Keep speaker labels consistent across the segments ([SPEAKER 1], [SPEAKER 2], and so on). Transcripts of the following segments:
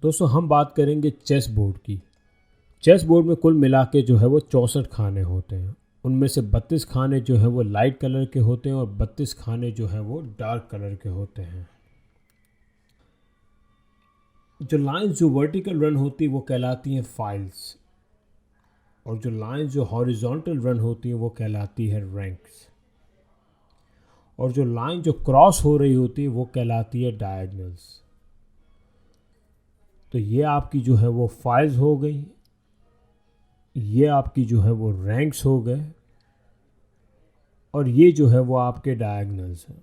[SPEAKER 1] दोस्तों हम बात करेंगे चेस बोर्ड की। चेस बोर्ड में कुल मिला के जो है वो 64 खाने होते हैं। उनमें से 32 खाने जो है वो लाइट कलर के होते हैं और 32 खाने जो है वो डार्क कलर के होते हैं। जो लाइंस जो वर्टिकल रन होती है वो कहलाती हैं फाइल्स, और जो लाइंस जो हॉरिजॉन्टल रन होती हैं वो कहलाती है रैंक्स, और जो लाइन जो क्रॉस हो रही होती है वो कहलाती है डायगनल्स। तो ये आपकी जो है वो फाइल्स हो गई, ये आपकी जो है वो रैंक्स हो गए, और ये जो है वो आपके डायगनल्स हैं।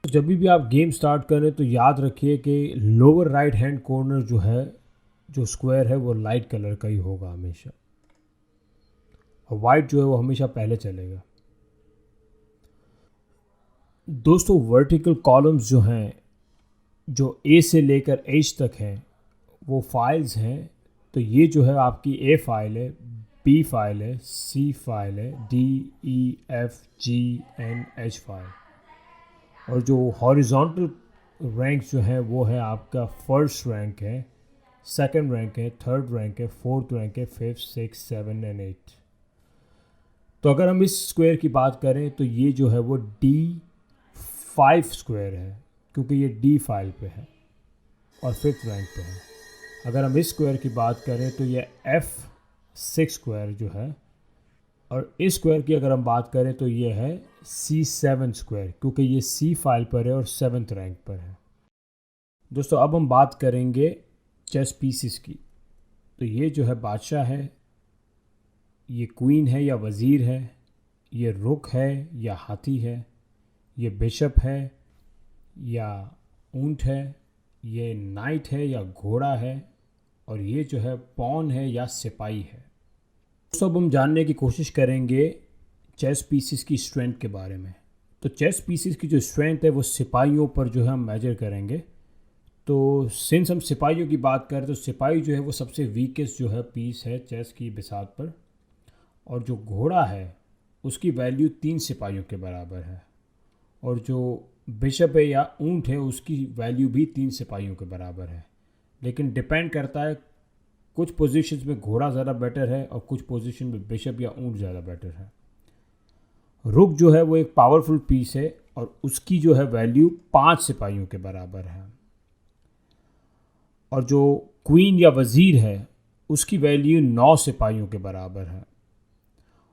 [SPEAKER 1] तो जब भी आप गेम स्टार्ट करें तो याद रखिए कि लोअर राइट हैंड कॉर्नर जो है, जो स्क्वायर है, वो लाइट कलर का ही होगा हमेशा, और वाइट जो है वो हमेशा पहले चलेगा। दोस्तों वर्टिकल कॉलम्स जो हैं, जो ए से लेकर एच तक हैं, वो फाइल्स हैं। तो ये जो है आपकी ए फाइल है, बी फाइल है, सी फाइल है, D E F G N H file, और जो हॉरिजॉन्टल रैंक जो है वो है आपका फर्स्ट रैंक है, सेकंड रैंक है, थर्ड रैंक है, फोर्थ रैंक है, fifth, six, seven and eight. तो अगर हम इस स्क्वायर की बात करें तो ये जो है वो D5 स्क्वायर है, क्योंकि ये डी फाइल पे है और फिफ्थ रैंक पे है। अगर हम इस स्क्वायर की बात करें तो ये F6 स्क्वायर जो है, और इस स्क्वायर की अगर हम बात करें तो ये है C7 स्क्वायर, क्योंकि ये C फाइल पर है और सेवन्थ रैंक पर है। दोस्तों अब हम बात करेंगे चेस पीसीस की। तो ये जो है बादशाह है, ये क्वीन है या वज़ीर है, ये रुक है या हाथी है, ये बिशप है या ऊंट है, ये नाइट है या घोड़ा है, और ये जो है पॉन है या सिपाही है। दोस्तों अब हम जानने की कोशिश करेंगे चेस पीसीस की स्ट्रेंथ के बारे में। तो चेस पीसीस की जो स्ट्रेंथ है वो सिपाहियों पर जो है हम मेजर करेंगे। तो सिंस हम सिपाहियों की बात करें तो सिपाही जो है वो सबसे वीकेस्ट जो है पीस है चेस की बिसात पर, और जो घोड़ा है उसकी वैल्यू 3 सिपाहियों के बराबर है, और जो बिशप है या ऊंट है उसकी वैल्यू भी 3 सिपाहियों के बराबर है। लेकिन डिपेंड करता है, कुछ पोजीशंस में घोड़ा ज़्यादा बेटर है और कुछ पोजीशन में बिशप या ऊंट ज़्यादा बेटर है। रुक जो है वो एक पावरफुल पीस है और उसकी जो है वैल्यू 5 सिपाहियों के बराबर है, और जो क्वीन या वज़ीर है उसकी वैल्यू 9 सिपाहियों के बराबर है।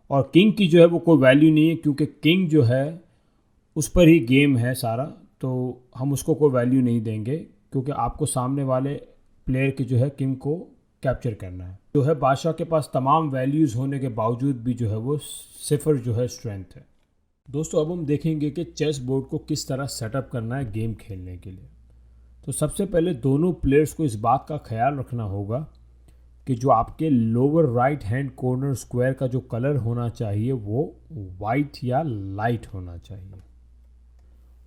[SPEAKER 1] और किंग की जो है वो कोई वैल्यू नहीं है, क्योंकि किंग जो है उस पर ही गेम है सारा, तो हम उसको कोई वैल्यू नहीं देंगे, क्योंकि आपको सामने वाले प्लेयर की जो है किंग को कैप्चर करना है। जो है बादशाह के पास तमाम वैल्यूज़ होने के बावजूद भी जो है वो सिफर जो है स्ट्रेंथ है। दोस्तों अब हम देखेंगे कि चेस बोर्ड को किस तरह सेटअप करना है गेम खेलने के लिए। तो सबसे पहले दोनों प्लेयर्स को इस बात का ख्याल रखना होगा कि जो आपके lower right hand corner square का जो कलर होना चाहिए वो वाइट या लाइट होना चाहिए।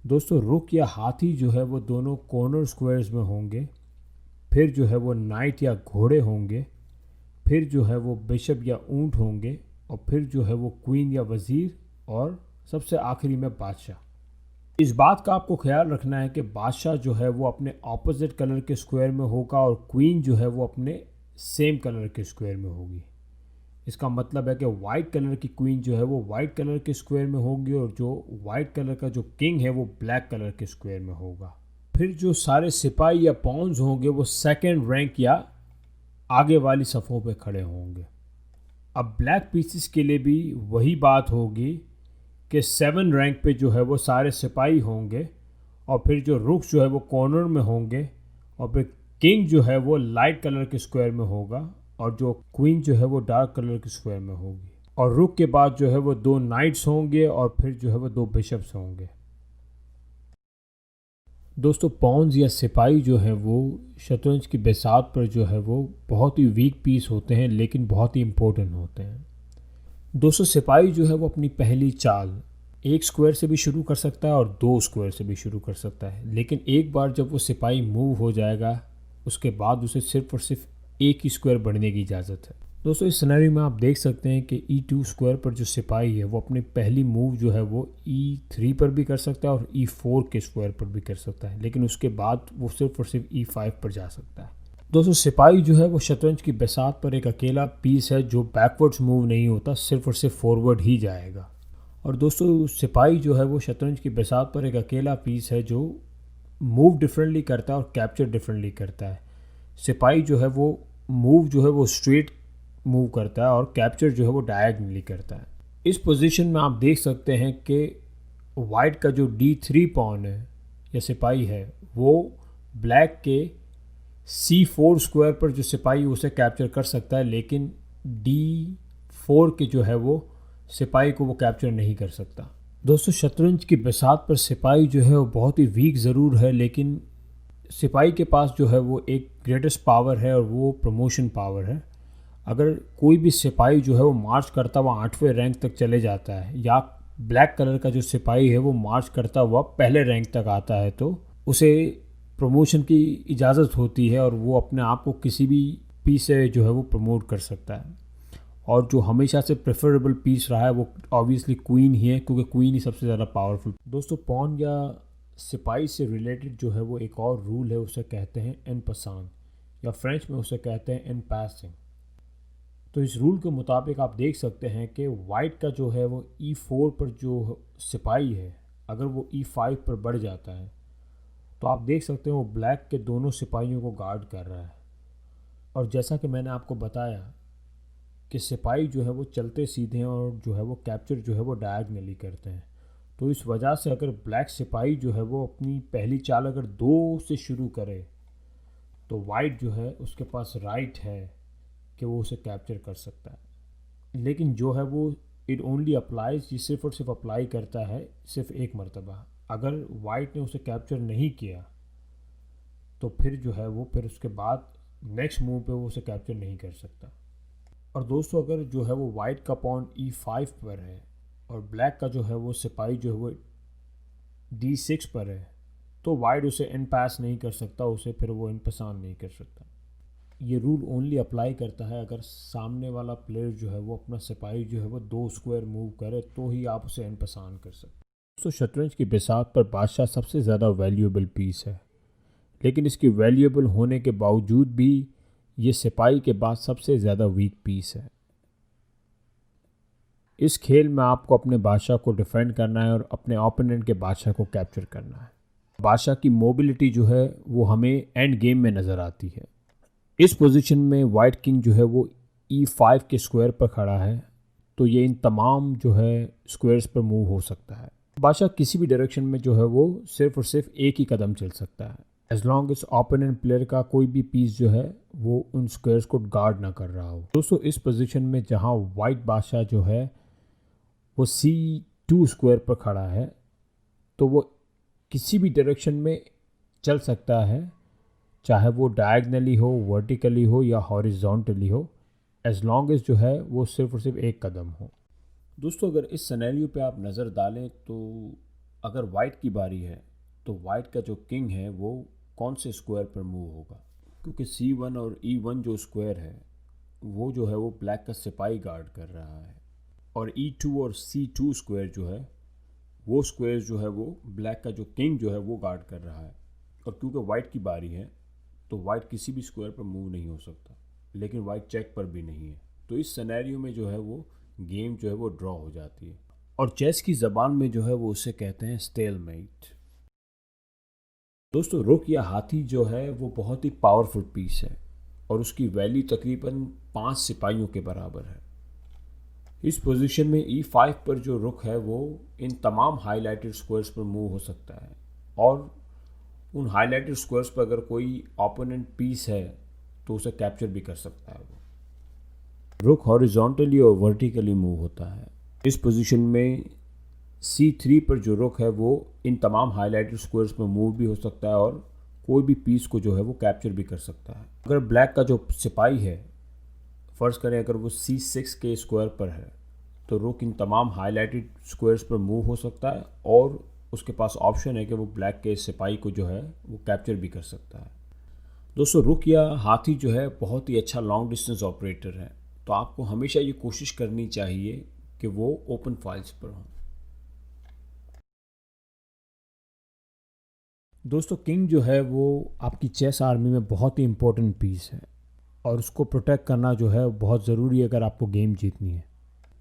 [SPEAKER 1] दोस्तों रुक या हाथी जो है वो दोनों कॉर्नर स्क्वायर्स में होंगे, फिर जो है वो नाइट या घोड़े होंगे, फिर जो है वो बिशप या ऊंट होंगे, और फिर जो है वो क्वीन या वज़ीर, और सबसे आखिरी में बादशाह। इस बात का आपको ख्याल रखना है कि बादशाह जो है वो अपने ऑपोजिट कलर के स्क्वायर में होगा और क्वीन जो है वो अपने सेम कलर के स्क्वायर में होगी। इसका मतलब है कि वाइट कलर की क्वीन जो है वो वाइट कलर के स्क्वायर में होगी, और जो वाइट कलर का जो किंग है वो ब्लैक कलर के स्क्वायर में होगा। फिर जो सारे सिपाही या पॉन्स होंगे वो सेकंड रैंक या आगे वाली सफ़ों पे खड़े होंगे। अब ब्लैक पीसेस के लिए भी वही बात होगी कि 7 रैंक पे जो है वो सारे सिपाही होंगे, और फिर जो रुक्स जो है वो कॉर्नर में होंगे, और फिर किंग जो है वो लाइट कलर के स्क्वायर में होगा, और जो क्वीन जो है वो डार्क कलर के स्क्वायर में होगी, और रुक के बाद जो है वो 2 नाइट्स होंगे, और फिर जो है वो 2 बिशप्स होंगे। दोस्तों पॉन्स या सिपाही जो है वो शतरंज की बिसात पर जो है वो बहुत ही वीक पीस होते हैं, लेकिन बहुत ही इम्पोर्टेंट होते हैं। दोस्तों सिपाही जो है वो अपनी पहली चाल एक स्क्वायर से भी शुरू कर सकता है और 2 स्क्वायर से भी शुरू कर सकता है, लेकिन एक बार जब वो सिपाही मूव हो जाएगा उसके बाद उसे सिर्फ और सिर्फ एक ही स्क्वायर बढ़ने की इजाज़त है। दोस्तों इस सिनेरियो में आप देख सकते हैं कि E2 स्क्वायर पर जो सिपाही है वो अपनी पहली मूव जो है वो E3 पर भी कर सकता है और E4 के स्क्वायर पर भी कर सकता है, लेकिन उसके बाद वो सिर्फ और सिर्फ E5 पर जा सकता है। दोस्तों सिपाही जो है वो शतरंज की बिसात पर एक अकेला पीस है जो बैकवर्ड्स मूव नहीं होता, सिर्फ और सिर्फ फॉरवर्ड ही जाएगा। और दोस्तों सिपाही जो है वो शतरंज की बिसात पर एक अकेला पीस है जो मूव डिफरेंटली करता है और कैप्चर डिफरेंटली करता है। सिपाही जो है वो मूव जो है वो स्ट्रेट मूव करता है और कैप्चर जो है वो डायगनली करता है। इस पोजीशन में आप देख सकते हैं कि वाइट का जो D3 पॉन है या सिपाही है वो ब्लैक के C4 स्क्वायर पर जो सिपाही उसे कैप्चर कर सकता है, लेकिन D4 के जो है वो सिपाही को वो कैप्चर नहीं कर सकता। दोस्तों शतरंज की बिसात पर सिपाही जो है वो बहुत ही वीक ज़रूर है, लेकिन सिपाही के पास जो है वो एक ग्रेटेस्ट पावर है और वो प्रमोशन पावर है। अगर कोई भी सिपाही जो है वो मार्च करता हुआ 8वें रैंक तक चले जाता है या ब्लैक कलर का जो सिपाही है वो मार्च करता हुआ पहले रैंक तक आता है तो उसे प्रमोशन की इजाज़त होती है और वो अपने आप को किसी भी पीस से जो है वो प्रमोट कर सकता है। और जो हमेशा से प्रेफरेबल पीस रहा है वो ऑब्वियसली क्वीन ही है, क्योंकि क्वीन ही सबसे ज़्यादा पावरफुल। दोस्तों पॉन या सिपाही से रिलेटेड जो है वो एक और रूल है, उसे कहते हैं एन पसान या फ्रेंच में उसे कहते हैं एन पासिंग। तो इस रूल के मुताबिक आप देख सकते हैं कि वाइट का जो है वो E4 पर जो सिपाही है अगर वो E5 पर बढ़ जाता है तो आप देख सकते हैं वो ब्लैक के दोनों सिपाहियों को गार्ड कर रहा है। और जैसा कि मैंने आपको बताया कि सिपाही जो है वो चलते सीधे हैं और जो है वो कैप्चर जो है वो डायगनली करते हैं, तो इस वजह से अगर ब्लैक सिपाही जो है वो अपनी पहली चाल अगर 2 से शुरू करे तो वाइट जो है उसके पास राइट है कि वो उसे कैप्चर कर सकता है। लेकिन जो है वो इट ओनली अप्लाइज, ये सिर्फ और सिर्फ अप्लाई करता है सिर्फ एक मरतबा। अगर वाइट ने उसे कैप्चर नहीं किया तो फिर जो है वो फिर उसके बाद नेक्स्ट मूव पे वो उसे कैप्चर नहीं कर सकता। और दोस्तों अगर जो है वो वाइट का पॉन E5 पर है और ब्लैक का जो है वो सिपाही जो है वो D6 पर है तो वाइट उसे इन पास नहीं कर सकता, उसे फिर वो इन पसान नहीं कर सकता। ये रूल ओनली अप्लाई करता है अगर सामने वाला प्लेयर जो है वो अपना सिपाही जो है वो 2 स्क्वायर मूव करे तो ही आप उसे इन पसान कर सकते। तो शतरंज की बिसात पर बादशाह सबसे ज़्यादा वैल्यूएबल पीस है, लेकिन इसकी वैल्यूएबल होने के बावजूद भी ये सिपाही के बाद सबसे ज़्यादा वीक पीस है। इस खेल में आपको अपने बादशाह को डिफेंड करना है और अपने ओपोनेंट के बादशाह को कैप्चर करना है। बादशाह की मोबिलिटी जो है वो हमें एंड गेम में नज़र आती है। इस पोजीशन में वाइट किंग जो है वो E5 के स्क्वायर पर खड़ा है तो ये इन तमाम जो है स्क्वायर्स पर मूव हो सकता है। बादशाह किसी भी डायरेक्शन में जो है वो सिर्फ और सिर्फ एक ही कदम चल सकता है as long as opponent player का कोई भी पीस जो है वो उन स्क्वायर्स को गार्ड ना कर रहा हो। दोस्तों इस पोजीशन में जहां वाइट बादशाह जो है वो C2 स्क्वायर पर खड़ा है तो वो किसी भी डायरेक्शन में चल सकता है, चाहे वो डायगनली हो, वर्टिकली हो या हॉरिजॉन्टली हो, एज लॉन्ग एज जो है वो सिर्फ और सिर्फ एक कदम हो। दोस्तों अगर इस सिनेरियो पे आप नज़र डालें तो अगर वाइट की बारी है तो वाइट का जो किंग है वो कौन से स्क्वायर पर मूव होगा, क्योंकि C1 और E1 जो स्क्वायर है वो जो है वो ब्लैक का सिपाही गार्ड कर रहा है और E2 और C2 स्क्वायर जो है वो स्क्वायर जो है वो ब्लैक का जो किंग जो है वो गार्ड कर रहा है। और क्योंकि वाइट की बारी है तो वाइट किसी भी स्क्वायर पर मूव नहीं हो सकता, लेकिन वाइट चेक पर भी नहीं है, तो इस सिनेरियो में जो है वो गेम जो है वो ड्रॉ हो जाती है। और चेस की ज़बान में जो है वो उसे कहते हैं स्टेलमेट। दोस्तों रुक या हाथी जो है वो बहुत ही पावरफुल पीस है और उसकी वैल्यू तकरीबन 5 सिपाहियों के बराबर है। इस पोजीशन में E5 पर जो रुक है वो इन तमाम हाईलाइटेड स्क्वायर्स पर मूव हो सकता है और उन हाईलाइटेड स्क्वायर्स पर अगर कोई ओपोनेंट पीस है तो उसे कैप्चर भी कर सकता है। वो रुक हॉरिजॉन्टली और वर्टिकली मूव होता है। इस पोजीशन में C3 पर जो रुक है वो इन तमाम हाईलाइटेड स्क्वायर्स पर मूव भी हो सकता है और कोई भी पीस को जो है वो कैप्चर भी कर सकता है। अगर ब्लैक का जो सिपाही है, फ़र्ज़ करें अगर वो C6 के स्क्वायर पर है तो रुक इन तमाम हाईलाइटेड स्क्वायर्स पर मूव हो सकता है और उसके पास ऑप्शन है कि वो ब्लैक के सिपाही को जो है वो कैप्चर भी कर सकता है। दोस्तों रुक या हाथी जो है बहुत ही अच्छा लॉन्ग डिस्टेंस ऑपरेटर है तो आपको हमेशा ये कोशिश करनी चाहिए कि वो ओपन फाइल्स पर हों। दोस्तों किंग जो है वो आपकी चेस आर्मी में बहुत ही इम्पोर्टेंट पीस है और उसको प्रोटेक्ट करना जो है बहुत ज़रूरी है अगर आपको गेम जीतनी है।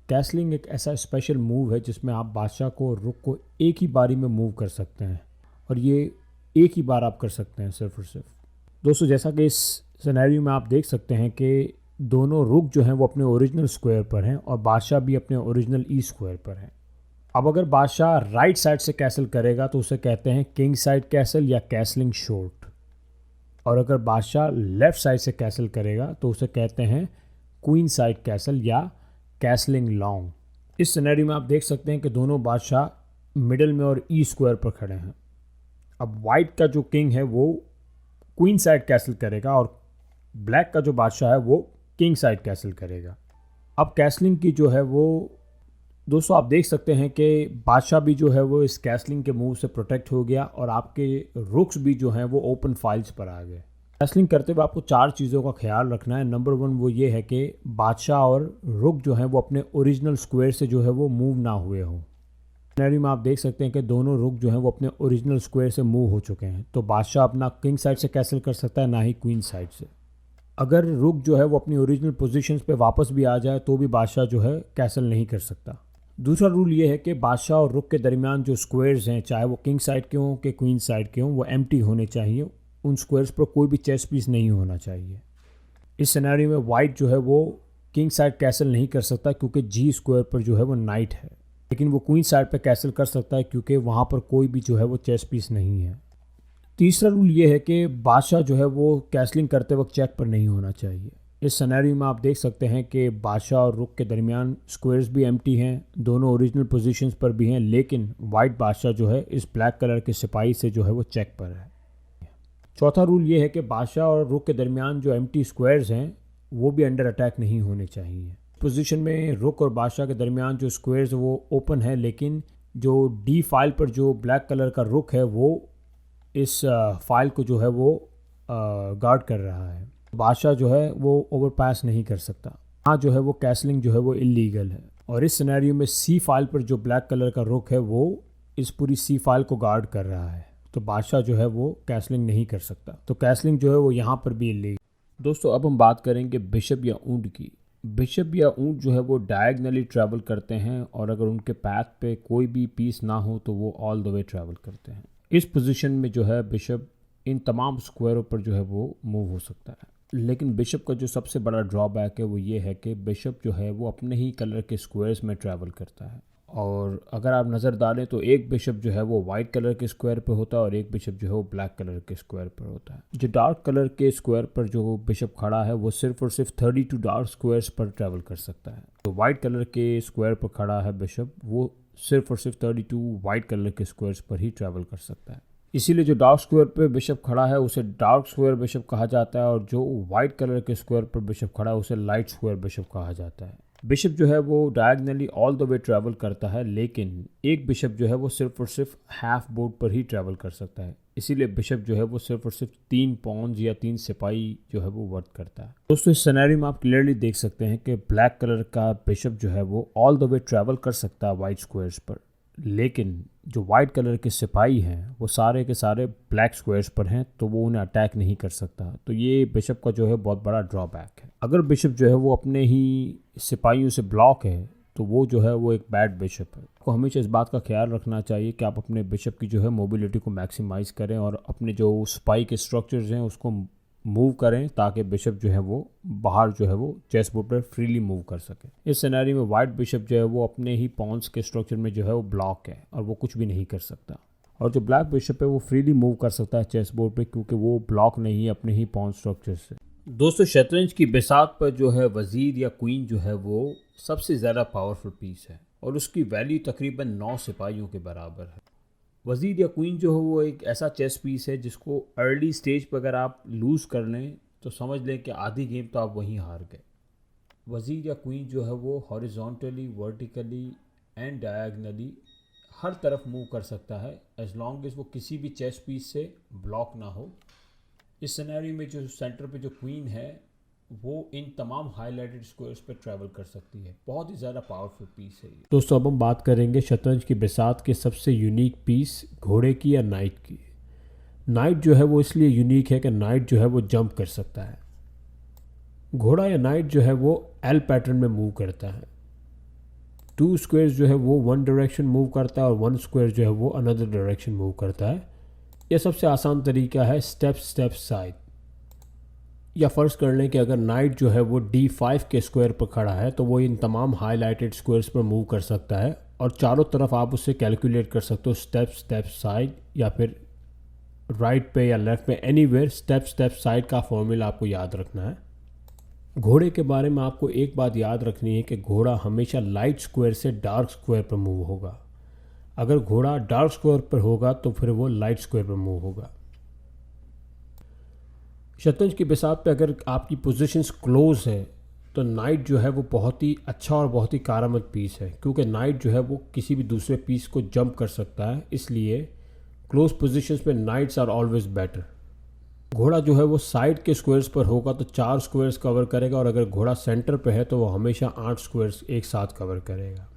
[SPEAKER 1] कैसलिंग एक ऐसा स्पेशल मूव है जिसमें आप बादशाह को और रुक को एक ही बारी में मूव कर सकते हैं और ये एक ही बार आप कर सकते हैं सिर्फ और सिर्फ। दोस्तों जैसा कि इस सिनेरियो में आप देख सकते हैं कि दोनों रुक जो हैं वो अपने ओरिजिनल स्क्वायर पर हैं और बादशाह भी अपने ओरिजिनल ई स्क्वायर पर हैं। अब अगर बादशाह राइट साइड से कैसल करेगा तो उसे कहते हैं किंग साइड कैसल या कैसलिंग शॉर्ट, और अगर बादशाह लेफ़्ट साइड से कैसल करेगा तो उसे कहते हैं क्वीन साइड कैसल या कैसलिंग लॉन्ग। इस सिनेरियो में आप देख सकते हैं कि दोनों बादशाह मिडिल में और ई स्क्वायर पर खड़े हैं। अब वाइट का जो किंग है वो क्वीन साइड कैसल करेगा और ब्लैक का जो बादशाह है वो किंग साइड कैसल करेगा। अब कैसलिंग की जो है वो दोस्तों आप देख सकते हैं कि बादशाह भी जो है वो इस कैसलिंग के मूव से प्रोटेक्ट हो गया और आपके रुक्स भी जो हैं वो ओपन फाइल्स पर आ गए। कैसलिंग करते हुए आपको 4 चीज़ों का ख्याल रखना है। नंबर 1 वो ये है कि बादशाह और रुक जो हैं वो अपने ओरिजिनल स्क्वायर से जो है वो मूव ना हुए हों। सिनेरियो में आप देख सकते हैं कि दोनों रुक जो हैं वो अपने ओरिजिनल स्क्वायर से मूव हो चुके हैं, तो बादशाह अपना किंग साइड से कैसल कर सकता है, ना ही क्वीन साइड से। अगर रुक जो है वो अपनी ओरिजिनल पोजीशंस पे वापस भी आ जाए तो भी बादशाह जो है कैसल नहीं कर सकता। दूसरा रूल ये है कि बादशाह और रुक के दरमियान जो स्क्वायर्स हैं, चाहे वो किंग साइड के हों कि क्वीन साइड के हों, वो एम्प्टी होने चाहिए। उन स्क्वायर्स पर कोई भी चेस पीस नहीं होना चाहिए। इस सिनेरियो में वाइट जो है वो किंग साइड कैसल नहीं कर सकता क्योंकि जी स्क्वायर पर जो है वो नाइट है, लेकिन वो क्वीन साइड पर कैसल कर सकता है क्योंकि वहाँ पर कोई भी जो है वो चेस पीस नहीं है। तीसरा रूल ये है कि बादशाह जो है वो कैसलिंग करते वक्त चेक पर नहीं होना चाहिए। इस सिनेरियो में आप देख सकते हैं कि बादशाह और रुक के दरमियान स्क्वायर्स भी एम्प्टी हैं, दोनों ओरिजिनल पोजीशंस पर भी हैं, लेकिन वाइट बादशाह जो है इस ब्लैक कलर के सिपाही से जो है वो चेक पर है। चौथा रूल ये है कि बादशाह और रुक के दरमियान जो एम्प्टी स्क्वायर्स हैं वो भी अंडर अटैक नहीं होने चाहिए। पोजीशन में रुक और बादशाह के दरमियान जो स्क्वायर्स वो ओपन है, लेकिन जो डी फाइल पर जो ब्लैक कलर का रुक है वो इस फाइल को जो है वो गार्ड कर रहा है। बादशाह जो है वो ओवरपास नहीं कर सकता। हाँ जो है वो कैसलिंग जो है वो इलीगल है। और इस सिनेरियो में सी फाइल पर जो ब्लैक कलर का रुख है वो इस पूरी सी फाइल को गार्ड कर रहा है, तो बादशाह जो है वो कैसलिंग नहीं कर सकता। तो कैसलिंग जो है वो यहाँ पर भी इलीगल। दोस्तों अब हम बात करेंगे बिशप या ऊंट की। बिशप या ऊंट जो है वो डायगनली ट्रैवल करते हैं और अगर उनके पैथ पे कोई भी पीस ना हो तो वो ऑल द वे ट्रैवल करते हैं। इस पोजीशन में जो है बिशप इन तमाम स्क्वायरों पर जो है वो मूव हो सकता है, लेकिन बिशप का जो सबसे बड़ा ड्रॉबैक है वो ये है कि बिशप जो है वो अपने ही कलर के स्क्वायर्स में ट्रैवल करता है। और अगर आप नज़र डालें तो एक बिशप जो है वो वाइट कलर के स्क्वायर पर होता है और एक बिशप जो है वो ब्लैक कलर के स्क्वायर पर होता है। जो डार्क कलर के स्क्वायर पर जो बिशप खड़ा है वो सिर्फ और सिर्फ 32 डार्क स्क्वायर्स पर ट्रैवल कर सकता है। तो वाइट कलर के स्क्वायर पर खड़ा है बिशप, वो सिर्फ और सिर्फ 32 वाइट कलर के स्क्वायर्स पर ही ट्रैवल कर सकता है। इसीलिए जो डार्क स्क्वायर पे बिशप खड़ा है उसे डार्क स्क्वायर बिशप कहा जाता है और जो वाइट कलर के स्क्वायर पर बिशप खड़ा है उसे लाइट स्क्वायर बिशप कहा जाता है। बिशप जो है वो diagonally all the way travel करता है, लेकिन एक बिशप जो है वो सिर्फ और सिर्फ हाफ बोर्ड पर ही ट्रैवल कर सकता है। इसीलिए बिशप जो है वो सिर्फ और सिर्फ 3 पॉन्स या 3 सिपाही जो है वो वर्क करता है। दोस्तों इस सिनेरियो में आप क्लियरली देख सकते हैं कि ब्लैक कलर का बिशप जो है वो ऑल द वे ट्रैवल कर सकता है वाइट स्क्वायर्स पर, लेकिन जो वाइट कलर के सिपाही हैं वो सारे के सारे ब्लैक स्क्वायर्स पर हैं, तो वो उन्हें अटैक नहीं कर सकता। तो ये बिशप का जो है बहुत बड़ा ड्रॉबैक है। अगर बिशप जो है वो अपने ही सिपाहियों से ब्लॉक है तो वो जो है वो एक बैड बिशप है। आपको हमेशा इस बात का ख्याल रखना चाहिए कि आप अपने बिशप की जो है मोबिलिटी को मैक्सिमाइज करें और अपने जो सिपाही के स्ट्रक्चर्स हैं उसको मूव करें ताकि बिशप जो है वो बाहर जो है वो चेस बोर्ड पर फ्रीली मूव कर सके। इस सिनेरियो में वाइट बिशप जो है वो अपने ही पॉन्स के स्ट्रक्चर में जो है वो ब्लॉक है और वो कुछ भी नहीं कर सकता, और जो ब्लैक बिशप है वो फ्रीली मूव कर सकता है चेस बोर्ड पे क्योंकि वो ब्लॉक नहीं है अपने ही पॉन स्ट्रक्चर से। दोस्तों शतरंज की बिसात पर जो है वजीर या क्वीन जो है वो सबसे ज़्यादा पावरफुल पीस है और उसकी वैल्यू तकरीबन 9 सिपाहियों के बराबर है। वजीर या क्वीन जो है वो एक ऐसा चेस पीस है जिसको अर्ली स्टेज पर अगर आप लूज़ कर लें तो समझ लें कि आधी गेम तो आप वहीं हार गए। वजीर या क्वीन जो है वो हॉरिजॉन्टली, वर्टिकली एंड डायगनली हर तरफ मूव कर सकता है एज लॉन्ग एज वो किसी भी चेस पीस से ब्लॉक ना हो। इस सिनेरियो में जो सेंटर पे जो क्वीन है वो इन तमाम हाईलाइटेड स्क्वायर्स पे ट्रैवल कर सकती है। बहुत ही ज़्यादा पावरफुल पीस है ये। दोस्तों अब हम बात करेंगे शतरंज की बिसात के सबसे यूनिक पीस घोड़े की या नाइट की। नाइट जो है वो इसलिए यूनिक है कि नाइट जो है वो जंप कर सकता है। घोड़ा या नाइट जो है वो एल पैटर्न में मूव करता है। 2 स्क्वायर्स जो है वो वन डायरेक्शन मूव करता है और 1 स्क्वायर जो है वो अनदर डायरेक्शन मूव करता है। यह सबसे आसान तरीका है स्टेप साइड। या फ़र्ज़ कर लें कि अगर नाइट जो है वो D5 के स्क्वायर पर खड़ा है तो वो इन तमाम हाईलाइटेड स्क्वायर्स पर मूव कर सकता है और चारों तरफ आप उससे कैलकुलेट कर सकते हो स्टेप साइड, या फिर राइट पे या लेफ़्ट पे, एनीवेयर स्टेप साइड का फॉर्मूला आपको याद रखना है। घोड़े के बारे में आपको एक बात याद रखनी है कि घोड़ा हमेशा लाइट स्क्वायर से डार्क स्क्वायर पर मूव होगा। अगर घोड़ा डार्क स्क्वायर पर होगा तो फिर वो लाइट स्क्वायर पर मूव होगा। शतरंज की बिसात पे अगर आपकी पोजीशंस क्लोज हैं तो नाइट जो है वो बहुत ही अच्छा और बहुत ही कारआमद पीस है, क्योंकि नाइट जो है वो किसी भी दूसरे पीस को जंप कर सकता है। इसलिए क्लोज पोजीशंस में नाइट्स आर ऑलवेज बेटर। घोड़ा जो है वो साइड के स्क्वायर्स पर होगा तो 4 स्क्वायर्स कवर करेगा, और अगर घोड़ा सेंटर पे है तो वो हमेशा 8 स्क्वायर्स एक साथ कवर करेगा।